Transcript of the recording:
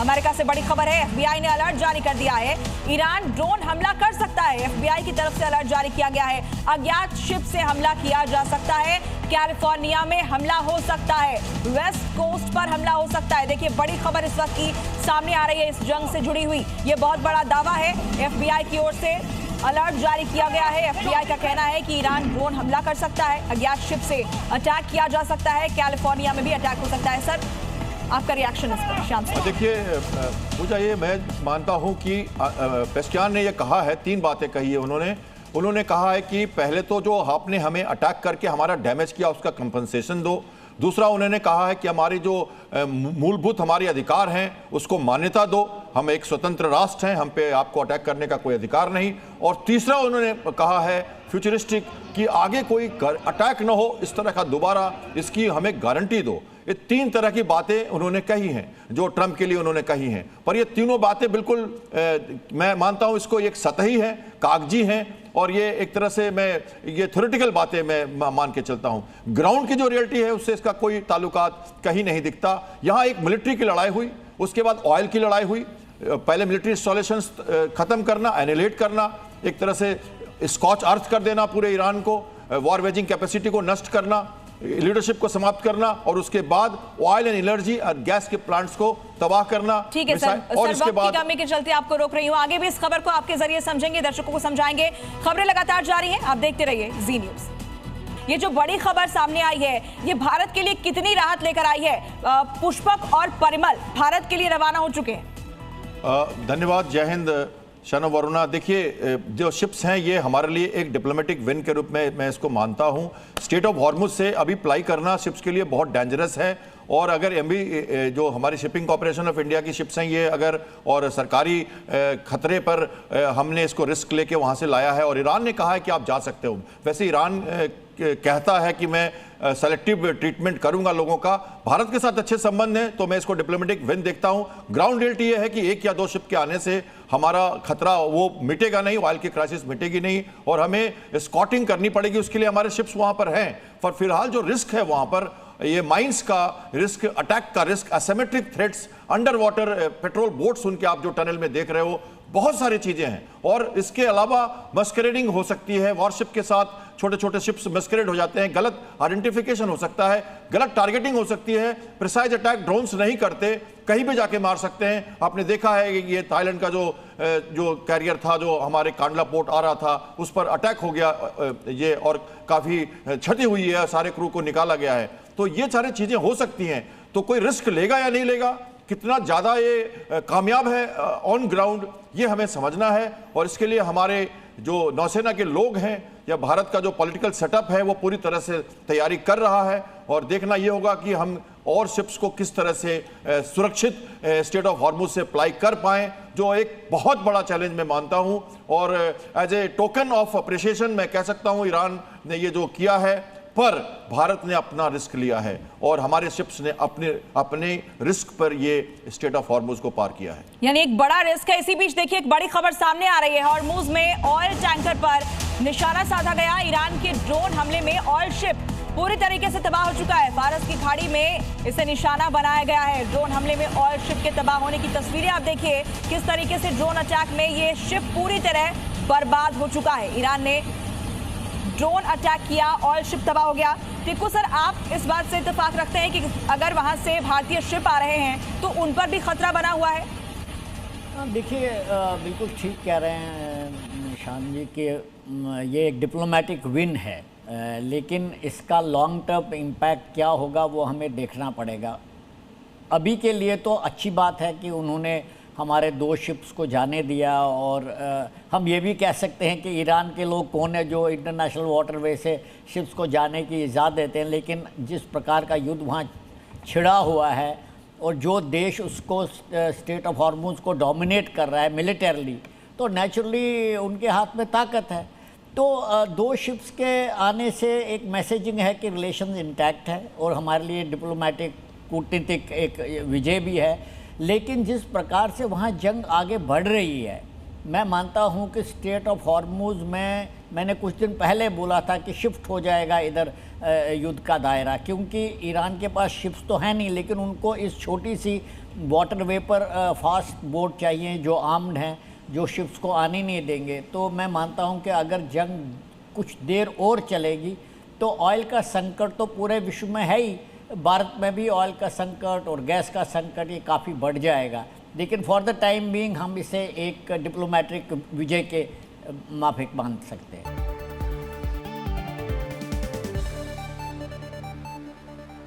America से बड़ी खबर है, एफबीआई ने अलर्ट जारी कर दिया है। ईरान ड्रोन हमला कर सकता है। एफबीआई की तरफ से अलर्ट जारी किया गया है। अज्ञात शिप से हमला किया जा सकता है। कैलिफोर्निया में हमला हो सकता है, वेस्ट कोस्ट पर हमला हो सकता है। देखिए, बड़ी खबर इस वक्त की सामने आ रही है इस जंग से जुड़ी हुई। ये बहुत बड़ा दावा है। एफबीआई की ओर से अलर्ट जारी किया गया है। एफबीआई का कहना है कि ईरान ड्रोन हमला कर सकता है, अज्ञात शिप से अटैक किया जा सकता है, कैलिफोर्निया में भी अटैक हो सकता है। सर, आपका रिएक्शन इस पर? श्याम सर। देखिए, पूजा, ये मैं मानता हूं कि पेस्कियान ने ये कहा है, 3 बातें कही है उन्होंने कहा है कि पहले तो जो आपने हमें अटैक करके हमारा डैमेज किया उसका कंपनसेशन दो। दूसरा, उन्होंने कहा है कि हमारी जो मूलभूत हमारे अधिकार हैं उसको मान्यता दो, हम एक स्वतंत्र राष्ट्र हैं, हम पे आपको अटैक करने का कोई अधिकार नहीं। और तीसरा, उन्होंने कहा है फ्यूचरिस्टिक कि आगे कोई अटैक न हो इस तरह का दोबारा, इसकी हमें गारंटी दो। ये 3 तरह की बातें उन्होंने कही हैं जो ट्रंप के लिए उन्होंने कही हैं। पर ये तीनों बातें बिल्कुल मैं मानता हूं इसको एक सतही है, कागजी हैं, और ये एक तरह से मैं ये थ्योरेटिकल बातें मैं मान के चलता हूं। ग्राउंड की जो रियलिटी है उससे इसका कोई ताल्लुकात कहीं नहीं दिखता। यहां एक मिलिट्री की लड़ाई हुई, उसके बाद ऑयल की लड़ाई हुई। पहले मिलिट्री इंस्टॉलेशंस खत्म करना, एनिलेट करना, एक तरह से स्कॉच अर्थ कर देना पूरे ईरान को, वॉर वेजिंग कैपेसिटी को नष्ट करना, लीडरशिप को समाप्त करना, और उसके बाद ऑयल एंड एनर्जी और गैस के प्लांट्स को तबाह करना। ठीक है सर, और इसके बाद कमी के चलते आपको रोक रही हूं। आगे भी इस खबर को आपके जरिए समझेंगे, दर्शकों को समझाएंगे। खबरें लगातार जारी हैं, आप देखते रहिए जी न्यूज। ये जो बड़ी खबर सामने आई है, ये भारत के लिए कितनी राहत लेकर आई है? पुष्पक और परिमल भारत के लिए रवाना हो चुके हैं। धन्यवाद। जय हिंद शनो वरुणा। देखिए, जो शिप्स हैं ये हमारे लिए एक डिप्लोमेटिक विन के रूप में मैं इसको मानता हूं। स्टेट ऑफ हॉर्मुज से अभी अप्लाई करना शिप्स के लिए बहुत डेंजरस है, और अगर एमबी जो हमारी शिपिंग कॉर्पोरेशन ऑफ इंडिया की शिप्स हैं ये अगर और सरकारी खतरे पर हमने इसको रिस्क लेके वहाँ से लाया है, और ईरान ने कहा है कि आप जा सकते हो। वैसे ईरान कहता है कि मैं सेलेक्टिव ट्रीटमेंट करूंगा लोगों का। भारत के साथ अच्छे संबंध हैं तो मैं इसको डिप्लोमेटिक विन देखता हूं। ग्राउंड रियलिटी यह है कि 1 या 2 शिप के आने से हमारा खतरा वो मिटेगा नहीं, ऑयल की क्राइसिस मिटेगी नहीं, और हमें स्कॉटिंग करनी पड़ेगी। उसके लिए हमारे शिप्स वहां पर हैं। पर फिलहाल जो रिस्क है वहां पर, ये माइंस का रिस्क, अटैक का risk, asymmetric threats, under water patrol boats उनके आप जो टनल में देख रहे हो, बहुत सारी चीजें हैं। और इसके अलावा मस्करेडिंग हो सकती है, वॉरशिप के साथ छोटे छोटे शिप्स मस्करेड हो जाते हैं, गलत आइडेंटिफिकेशन हो सकता है, गलत टारगेटिंग हो सकती है। प्रिसाइज अटैक ड्रोन्स नहीं करते, कहीं भी जाके मार सकते हैं। आपने देखा है कि ये थाईलैंड का जो कैरियर था जो हमारे कांडला पोर्ट आ रहा था, उस पर अटैक हो गया ये, और काफी क्षति हुई है, सारे क्रू को निकाला गया है। तो ये सारी चीजें हो सकती हैं। तो कोई रिस्क लेगा या नहीं लेगा, कितना ज्यादा ये कामयाब है ऑन ग्राउंड, ये हमें समझना है। और इसके लिए हमारे जो नौसेना के लोग हैं या भारत का जो पॉलिटिकल सेटअप है वो पूरी तरह से तैयारी कर रहा है। और देखना ये होगा कि हम और शिप्स को किस तरह से सुरक्षित स्टेट ऑफ हॉर्मुज से अप्लाई कर पाएं, जो एक बहुत बड़ा चैलेंज मैं मानता हूं। और as a token of appreciation मैं कह सकता हूं ईरान ने ये जो किया है, पर भारत ने अपना रिस्क लिया है और हमारे शिप्स ने अपने रिस्क पर ये स्टेट ऑफ हॉर्मुज को पार किया है। यानी एक बड़ा रिस्क है। इसी बीच देखिए, एक बड़ी खबर सामने आ रही है। हॉर्मुज में ऑयल टैंकर पर निशाना साधा गया। ईरान के ड्रोन हमले में ऑयल शिप पूरी तरीके से तबाह हो चुका है। फारस की खाड़ी में इसे निशाना बनाया गया है। ड्रोन हमले में ऑयल शिप के तबाह होने की तस्वीरें आप देखिए, किस तरीके से ड्रोन अटैक में ये शिप पूरी तरह बर्बाद हो चुका है। ईरान ने ड्रोन अटैक किया, ऑयल शिप तबाह हो गया। टिक्कू सर, आप इस बात से इत्तेफाक रखते हैं कि अगर वहां से भारतीय शिप आ रहे हैं तो उन पर भी खतरा बना हुआ है? देखिए, बिल्कुल ठीक कह रहे हैं निशान जी कि ये एक डिप्लोमेटिक विन है, लेकिन इसका लॉन्ग टर्म इम्पैक्ट क्या होगा वो हमें देखना पड़ेगा। अभी के लिए तो अच्छी बात है कि उन्होंने हमारे 2 शिप्स को जाने दिया, और हम ये भी कह सकते हैं कि ईरान के लोग कौन है जो इंटरनेशनल वाटरवे से शिप्स को जाने की इजाज़त देते हैं। लेकिन जिस प्रकार का युद्ध वहाँ छिड़ा हुआ है और जो देश उसको स्टेट ऑफ हॉर्मुज को डोमिनेट कर रहा है मिलिटरली, तो नेचुरली उनके हाथ में ताकत है। तो 2 शिप्स के आने से एक मैसेजिंग है कि रिलेशन इंटैक्ट है और हमारे लिए डिप्लोमेटिक कूटनीतिक एक विजय भी है। लेकिन जिस प्रकार से वहाँ जंग आगे बढ़ रही है, मैं मानता हूँ कि स्टेट ऑफ हॉर्मुज में मैंने कुछ दिन पहले बोला था कि शिफ्ट हो जाएगा इधर युद्ध का दायरा, क्योंकि ईरान के पास शिप्स तो है नहीं, लेकिन उनको इस छोटी सी वाटर वेपर फास्ट बोट चाहिए जो आर्म्ड हैं, जो शिप्स को आने नहीं देंगे। तो मैं मानता हूं कि अगर जंग कुछ देर और चलेगी तो ऑयल का संकट तो पूरे विश्व में है ही, भारत में भी ऑयल का संकट और गैस का संकट ये काफ़ी बढ़ जाएगा। लेकिन फॉर द टाइम बीइंग हम इसे एक डिप्लोमेटिक विजय के माफिक मान सकते हैं।